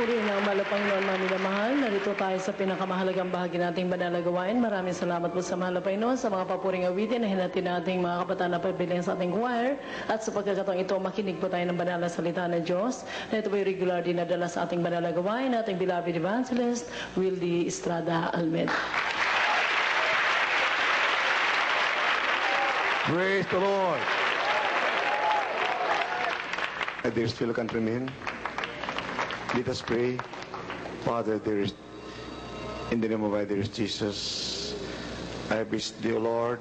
Purihin ang mahal na Panginoon, mga minamahal. Narito tayo sa pinakamahalagang bahagi nating banal na gawain. Maraming salamat po sa mahal na Panginoon sa mga papuring awitin na hinati nating mga kabataan na pabilang sa ating choir. At sa pagkakataong ito, makinig po tayo ng banal na salita ng Diyos. Na ito po yung regular din nadala sa ating banal na gawain, ating beloved evangelist, Wildy Estrada Almed. Praise the Lord. My dear fellow countrymen, let us pray. Father, in the name of our dear Jesus, I beseech thee, O Lord,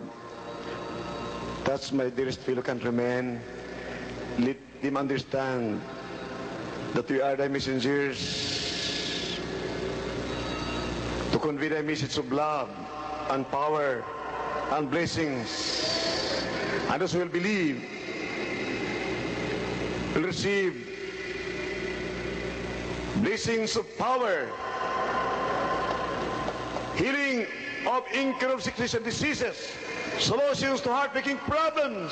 touch my dearest fellow countrymen. Let them understand that we are thy messengers to convey thy message of love and power and blessings. And those who will believe will receive blessings of power, healing of incurable sickness and diseases, solutions to heartbreaking problems.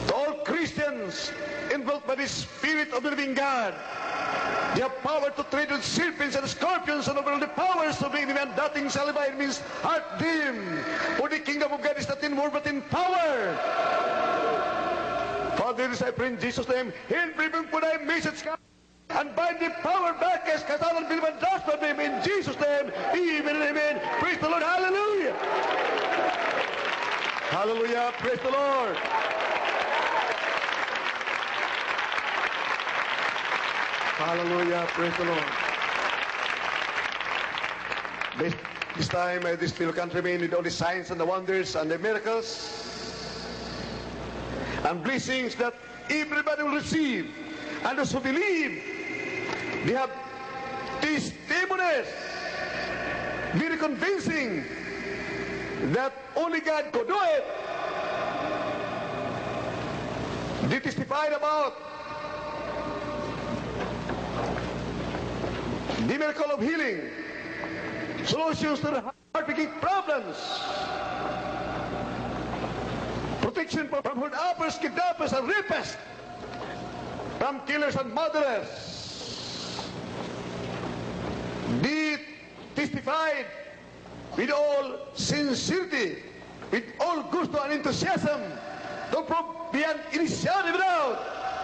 To all Christians involved by the Spirit of the living God, they have power to tread with serpents and scorpions and over all the powers of the enemy, and nothing shall by means hurt them. For the kingdom of God is not in word but in power. Father, this I pray in Jesus' name, heal people for thy message, and bind the power back as kasalan biliman das for them in Jesus' name. Amen and amen. Praise the Lord. Hallelujah. Hallelujah. Praise the Lord. Hallelujah. Praise the Lord. This time, this fellow countrymen with all the signs and the wonders and the miracles and blessings that everybody will receive, and those who believe, they have testimonies, very convincing, that only God could do it. They testified about the miracle of healing, solutions to the heartbreaking problems, protection from hood-uppers, kidnappers, and rapists, from killers and murderers. They testified with all sincerity, with all gusto and enthusiasm, to prove beyond any shadow of doubt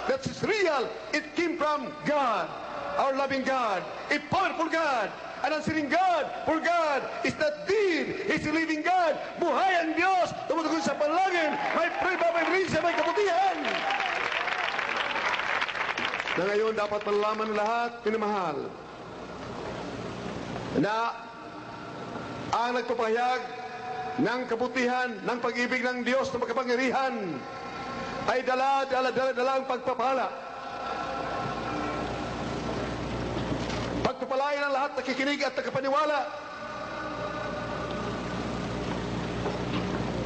that it's real. It came from God, our loving God, a powerful God, an answering God. For God is not dead, He's a living God. Buhay ang Diyos, tumutugon sa panalangin, may preba, may rinsa, may kabutihan. Na ngayon dapat malalaman ng lahat, pinamahal, na ang nagpapahayag ng kabutihan, ng pag-ibig ng Diyos na makapangyarihan ay dala ang pagpapala. Pagpapalayan ang lahat nakikinig at nakapaniwala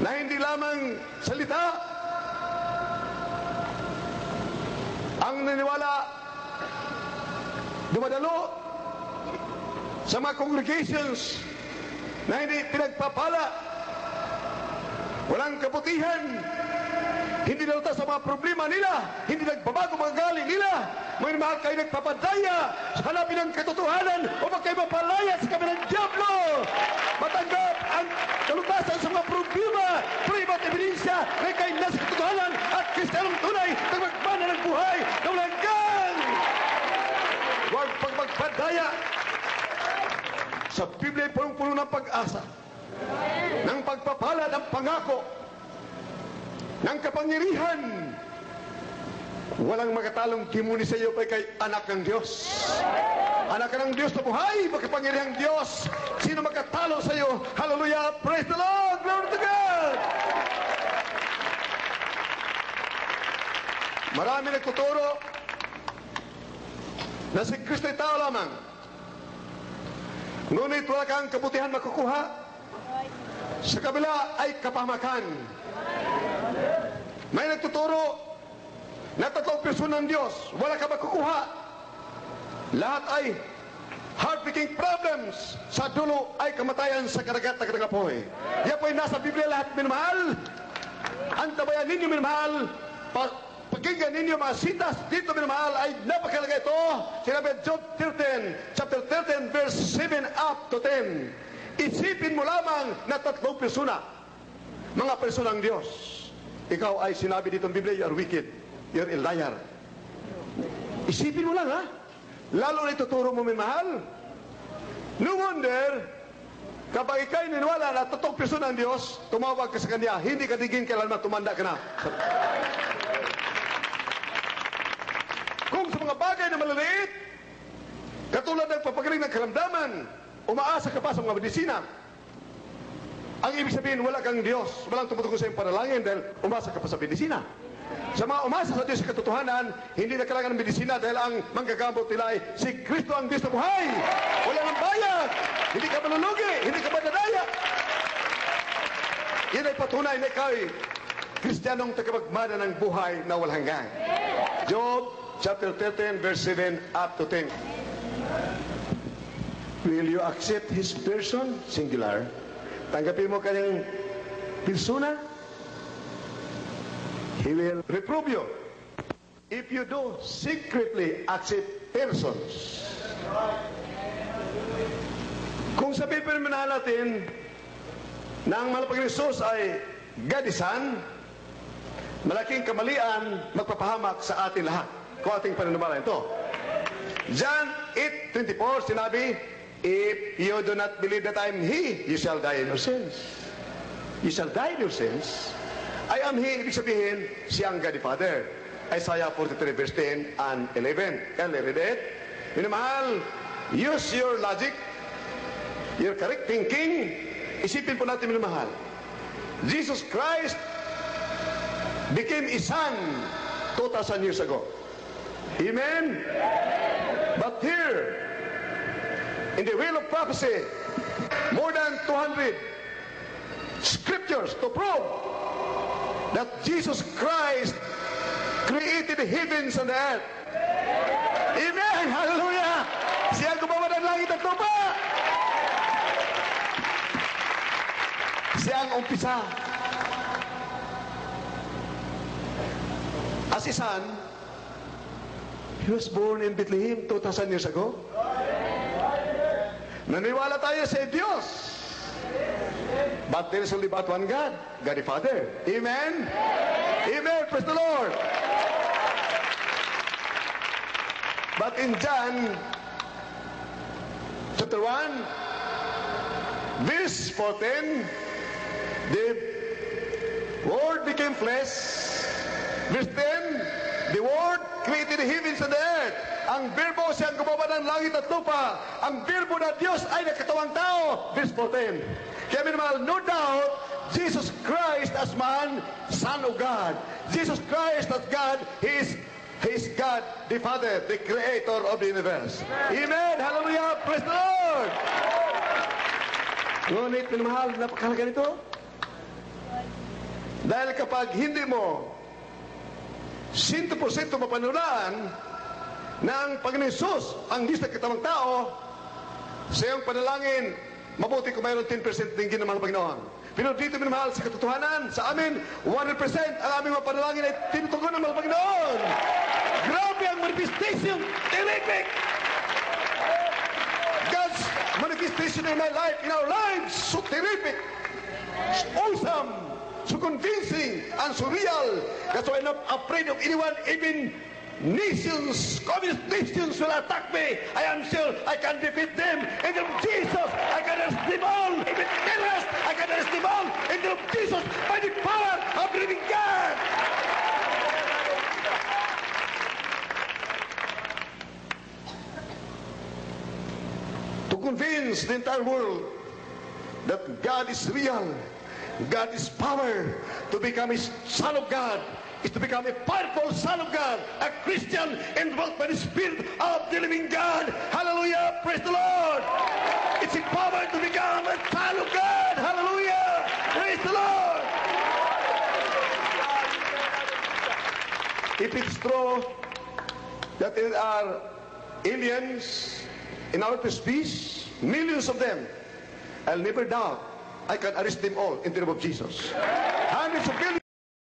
na hindi lamang salita ang naniwala, dumadalo sa mga congregations na hindi pinagpapala, walang kabutihan, hindi nalutas sa mga problema nila, hindi nagbabago mga galing nila. May mahal kayo nagpapadaya sa hanapin ng katotohanan o kayo mapalaya sa kami ng Diablo. Matanggap ang kalutasan sa mga problema, prima at ebidensya na kayo nasa katotohanan at Kristiyanong tunay na magmana ng buhay na walang gang. Huwag pagmagpadaya. Sa Biblia ay punong-puno ng pag-asa, ng pagpapala, ng pangako, ng kapangyarihan. Walang makatalong kimuni sa iyo kay anak ng Diyos. Anak ka ng Diyos na buhay, makapangyarihang Diyos. Sino makatalo sa iyo? Hallelujah! Praise the Lord! Glory to God! Marami nagtuturo na si Kristo ay tao lamang. Ngunit wala kang kabutihan makukuha. Sa kabila ay kapahamakan. May nagtuturo na tatlong person ng Diyos, wala ka makukuha. Lahat ay heartbreaking problems. Sa dulo ay kamatayan sa karagat na katangapoy. Yan po ay nasa Biblia lahat, minamahal. Antabayan ninyo, minamahal. Pag Pakinggan ninyo mga sitas dito minamahal ay napakalaga ito. Sinabi Job 13, chapter 13, verse 7 up to 10. Isipin mo lamang na 3 persona, mga personang Diyos. Ikaw ay sinabi dito ng Biblia, you are wicked, you are a liar. Isipin mo lang ha. Lalo na ituturo mo minamahal. No wonder, kapag ikaw'y niniwala na 3 persona ng Diyos, tumawag ka sa Kanya, hindi ka digin kailanman tumanda ka na. Kung sa mga bagay na maliliit, katulad ng papagaling ng karamdaman, umaasa ka pa sa mga medisina, ang ibig sabihin, wala kang Diyos, walang tumutugon sa iyong panalangin dahil umasa ka pa sa medisina. Sa mga umasa sa Diyos sa katotohanan, hindi na kailangan ng medisina dahil ang manggagamot nila ay si Kristo ang Diyos na buhay. Wala nang bayad, hindi ka malulugi, hindi ka madadaya. Yan ay patunay na ikaw ay Kristiyanong tagapagmana ng buhay na walang hanggan. Job chapter 13, verse 7 up to 10. Will you accept His person? Singular. Tanggapin mo kanyang persona? He will reprove you. If you do secretly accept persons. Kung sabihin pa naman natin na ang malapag Isus ay gadisan, malaking kamalian magpapahamak sa atin lahat kung ating pananumala ito. John 8:24 sinabi, if you do not believe that I am He, you shall die in your sins. You shall die in your sins. I am He, ibig sabihin, siya ang God the Father. Isaiah 43 verse 10 and 11. Can you read it? Minamahal, use your logic, your correct thinking. Isipin po natin, minamahal. Jesus Christ became a son 2,000 years ago. Amen? But here, in the wheel of prophecy, more than 200 scriptures to prove that Jesus Christ created the heavens and the earth. Amen! Hallelujah! Siya ang gumawa ng langit at lupa. Siya ang umpisa. As a son, He was born in Bethlehem 2,000 years ago. Naniwala tayo sa Diyos. But there is only but one God, God the Father. Amen? Amen. Praise the Lord. But in John chapter 1, verse 14, the Word became flesh. Verse 10, the Word created the heavens and the earth. Ang Verbo siyang gumawa ng langit at lupa. Ang Verbo na Diyos ay nagkatawang tao. Verse 14. Kaya minamahal, no doubt, Jesus Christ as man, Son of God. Jesus Christ as God, He is God, the Father, the Creator of the universe. Amen! Hallelujah! Praise the Lord! Ngunit, minamahal, napakalaga nito. Dahil kapag hindi mo 100% mapanulaan na ang Panginoon Jesus, ang Diyos na katawang tao, sa iyong panalangin, mabuti kung mayroon 10% tingin ng mga Panginoon. Pero dito minamahal sa katotohanan, sa amin, 100% ang aming mga panalangin ay tinutugon ng mga Panginoon. Grabe ang manifestation, terrific! God's manifestation in my life, in our lives, so terrific, so awesome, so convincing, and so real. That's why I'm not afraid of anyone, even nations, communist nations will attack me. I am sure I can defeat them. In the name of Jesus, I can arrest them all. Even terrorists, I can arrest them all. In the name of Jesus, by the power of the living God. To convince the entire world that God is real, God is power, to become a son of God, is to become a powerful son of God, a Christian indwelt by the Spirit of the living God. Hallelujah! Praise the Lord! It's a power to become a child of God. Hallelujah! Praise the Lord! If it's true that there are aliens in outer space, millions of them, I'll never doubt I can arrest them all in the name of Jesus. Hundreds of billions.